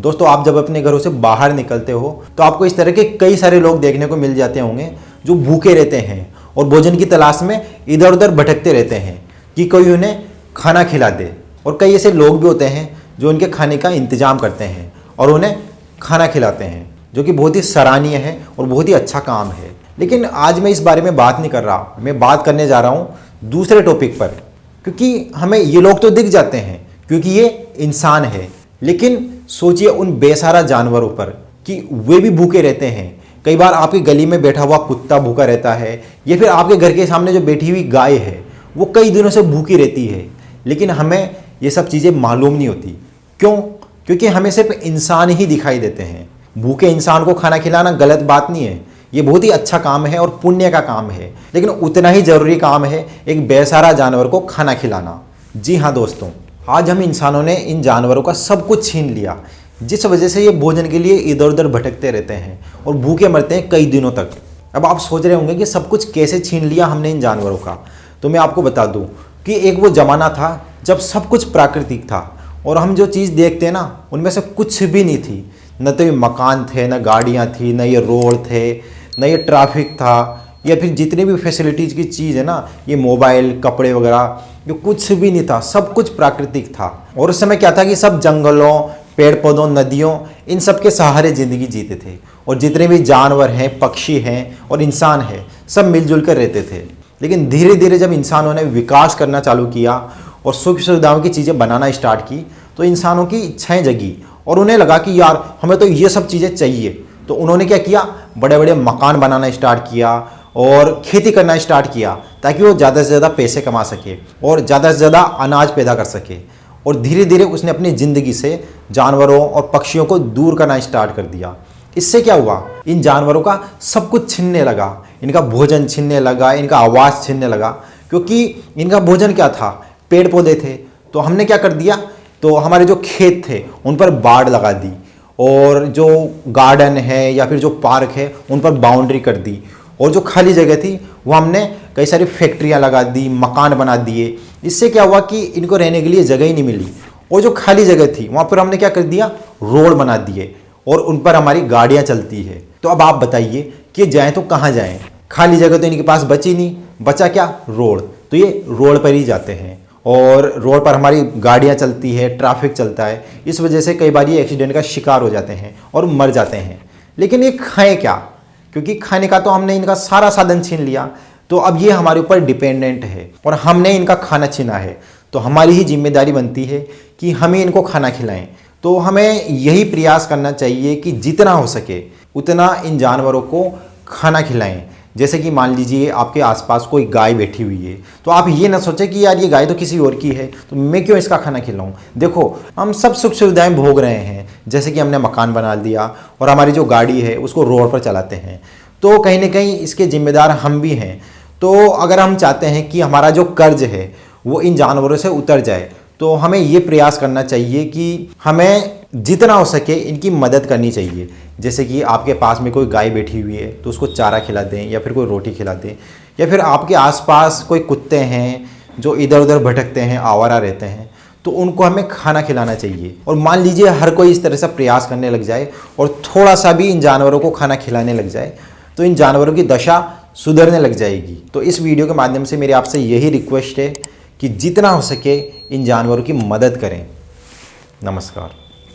दोस्तों, आप जब अपने घरों से बाहर निकलते हो तो आपको इस तरह के कई सारे लोग देखने को मिल जाते होंगे जो भूखे रहते हैं और भोजन की तलाश में इधर उधर भटकते रहते हैं कि कोई उन्हें खाना खिला दे। और कई ऐसे लोग भी होते हैं जो उनके खाने का इंतजाम करते हैं और उन्हें खाना खिलाते हैं, जो कि बहुत ही सराहनीय है और बहुत ही अच्छा काम है। लेकिन आज मैं इस बारे में बात नहीं कर रहा, मैं बात करने जा रहा हूँ दूसरे टॉपिक पर। क्योंकि हमें ये लोग तो दिख जाते हैं क्योंकि ये इंसान है, लेकिन सोचिए उन बेसहारा जानवरों पर कि वे भी भूखे रहते हैं। कई बार आपकी गली में बैठा हुआ कुत्ता भूखा रहता है, या फिर आपके घर के सामने जो बैठी हुई गाय है वो कई दिनों से भूखी रहती है, लेकिन हमें ये सब चीज़ें मालूम नहीं होती। क्यों? क्योंकि हमें सिर्फ इंसान ही दिखाई देते हैं। भूखे इंसान को खाना खिलाना गलत बात नहीं है, ये बहुत ही अच्छा काम है और पुण्य का काम है, लेकिन उतना ही जरूरी काम है एक बेसहारा जानवर को खाना खिलाना। जी हाँ दोस्तों, आज हम इंसानों ने इन जानवरों का सब कुछ छीन लिया, जिस वजह से ये भोजन के लिए इधर उधर भटकते रहते हैं और भूखे मरते हैं कई दिनों तक। अब आप सोच रहे होंगे कि सब कुछ कैसे छीन लिया हमने इन जानवरों का। तो मैं आपको बता दूं कि एक वो ज़माना था जब सब कुछ प्राकृतिक था और हम जो चीज़ देखते हैं ना, उनमें से कुछ भी नहीं थी। न तो ये मकान थे, न गाड़ियाँ थी, न ये रोड थे, न ये ट्रैफिक था, या फिर जितनी भी फैसिलिटीज़ की चीज़ है ना, ये मोबाइल, कपड़े वगैरह, जो कुछ भी नहीं था, सब कुछ प्राकृतिक था। और उस समय क्या था कि सब जंगलों, पेड़ पौधों, नदियों, इन सब के सहारे ज़िंदगी जीते थे। और जितने भी जानवर हैं, पक्षी हैं और इंसान हैं, सब मिलजुल कर रहते थे। लेकिन धीरे धीरे जब इंसानों ने विकास करना चालू किया और सुख सुविधाओं की चीज़ें बनाना स्टार्ट की, तो इंसानों की इच्छाएँ जगी और उन्हें लगा कि यार हमें तो ये सब चीज़ें चाहिए। तो उन्होंने क्या किया, बड़े बड़े मकान बनाना स्टार्ट किया और खेती करना स्टार्ट किया, ताकि वो ज़्यादा से ज़्यादा पैसे कमा सके और ज़्यादा से ज़्यादा अनाज पैदा कर सके। और धीरे धीरे उसने अपनी ज़िंदगी से जानवरों और पक्षियों को दूर करना स्टार्ट कर दिया। इससे क्या हुआ, इन जानवरों का सब कुछ छिनने लगा, इनका भोजन छिनने लगा, इनका आवाज़ छिनने लगा। क्योंकि इनका भोजन क्या था, पेड़ पौधे थे। तो हमने क्या कर दिया, तो हमारे जो खेत थे उन पर बाड़ लगा दी, और जो गार्डन है या फिर जो पार्क है उन पर बाउंड्री कर दी, और जो खाली जगह थी वो हमने कई सारी फैक्ट्रियाँ लगा दी, मकान बना दिए। इससे क्या हुआ कि इनको रहने के लिए जगह ही नहीं मिली, और जो खाली जगह थी वहाँ पर हमने क्या कर दिया, रोड बना दिए, और उन पर हमारी गाड़ियाँ चलती है। तो अब आप बताइए कि जाएँ तो कहाँ जाएँ, खाली जगह तो इनके पास बची नहीं, बचा क्या, रोड। तो ये रोड पर ही जाते हैं और रोड पर हमारी गाड़ियाँ चलती है, ट्रैफिक चलता है। इस वजह से कई बार ये एक्सीडेंट का शिकार हो जाते हैं और मर जाते हैं। लेकिन ये खाएँ क्या, क्योंकि खाने का तो हमने इनका सारा साधन छीन लिया, तो अब ये हमारे ऊपर डिपेंडेंट है और हमने इनका खाना छीना है। तो हमारी ही जिम्मेदारी बनती है कि हमें इनको खाना खिलाएं। तो हमें यही प्रयास करना चाहिए कि जितना हो सके उतना इन जानवरों को खाना खिलाएं। जैसे कि मान लीजिए आपके आसपास कोई गाय बैठी हुई है, तो आप ये ना सोचें कि यार ये गाय तो किसी और की है, तो मैं क्यों इसका खाना खिलाऊं। देखो, हम सब सुख सुविधाएं भोग रहे हैं, जैसे कि हमने मकान बना दिया और हमारी जो गाड़ी है उसको रोड पर चलाते हैं, तो कहीं ना कहीं इसके जिम्मेदार हम भी हैं। तो अगर हम चाहते हैं कि हमारा जो कर्ज है वो इन जानवरों से उतर जाए, तो हमें ये प्रयास करना चाहिए कि हमें जितना हो सके इनकी मदद करनी चाहिए। जैसे कि आपके पास में कोई गाय बैठी हुई है तो उसको चारा खिला दें, या फिर कोई रोटी खिला दें, या फिर आपके आसपास कोई कुत्ते हैं जो इधर उधर भटकते हैं, आवारा रहते हैं, तो उनको हमें खाना खिलाना चाहिए। और मान लीजिए हर कोई इस तरह से प्रयास करने लग जाए और थोड़ा सा भी इन जानवरों को खाना खिलाने लग जाए, तो इन जानवरों की दशा सुधरने लग जाएगी। तो इस वीडियो के माध्यम से मेरी आपसे यही रिक्वेस्ट है कि जितना हो सके इन जानवरों की मदद करें। नमस्कार।